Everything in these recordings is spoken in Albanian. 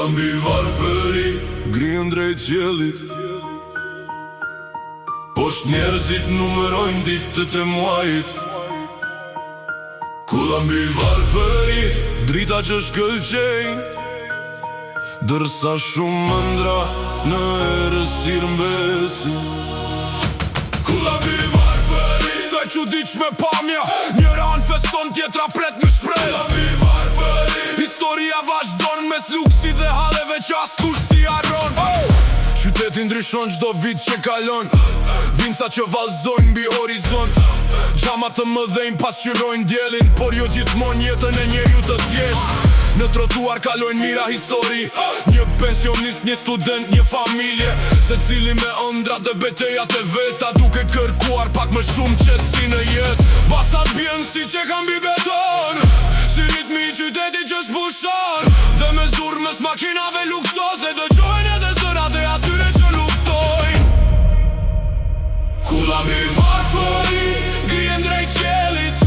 Kulla mbi varfëri grien drejt qiellit. Poshtë njerëzit numërojnë ditët e muajit. Kulla mbi varfëri drita që shkëlqejnë, dërsa shumë ëndra në errësirë mbesin. Kulla mbi varfëri sa çuditshme pamja, njëra në feston tjetra pret me shpresë. Kulla mbi varfëri historia vazhdon mes luksi dhe halleve që askush si harron. Qyteti ndryshon çdo vit që kalon, vinca që vallëzojnë mbi horizont. Xhama të mëdhenj pasqyrojnë diellin, por jo gjithmonë jetën e njeriu të thjeshtë. Në trotuar kalojnë mira histori, një pensionist, një student, një familje, secili me ëndrat dhe betejat e veta, duke kërkuar pak më shumë qetësi në jetë. Basat bjen si që kam mbi beton, si ritmi i qytetit që zbushon, dhe me zurmës makinave luksoze dëgjojnë edhe zërat e atyre që luftojnë. Kulla mbi varfëri grien drejt qiellit,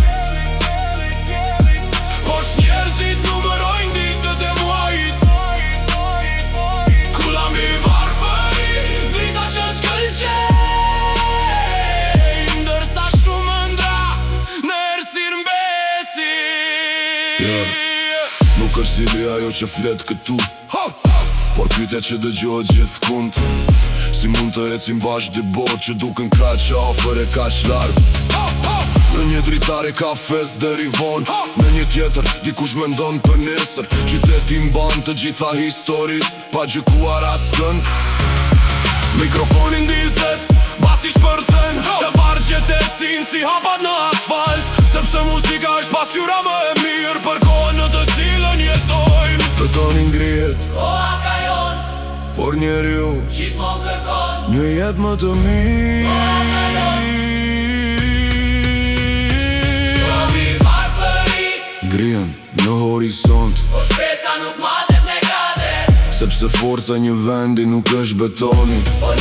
poshtë njerëzit numërojnë ditët e muajit. Kulla mbi varfëri drita që shkëlqejnë, ndërsa shumë ëndra në errësirë mbesin. Nuk është zili ajo që flet këtu, por pyetja që dëgjohet gjithkund. Si mund të ecim bashkë dy botë që duken kaq afër e kaq larg? Në një dritare kafes deri vonë, në një tjetër dikush mendon për nesër. Qyteti mban të gjitha historit, pa gjykuar askën. Mikrofonin ndizet, basi shpërthen, të vargjet e ecin si hapat në asfalt. Sepse muzika është pasqyra më e mirë për kohën në të cilën jetojmë. Betoni ngrihet, koha kajon, por njeriu gjithmonë kërkon një jetë më të mirë. Koha kajon, kulla mbi varfëri grien në horizont, por shpresa nuk matet me gazet. Sepse forca një vendi nuk është betoni, por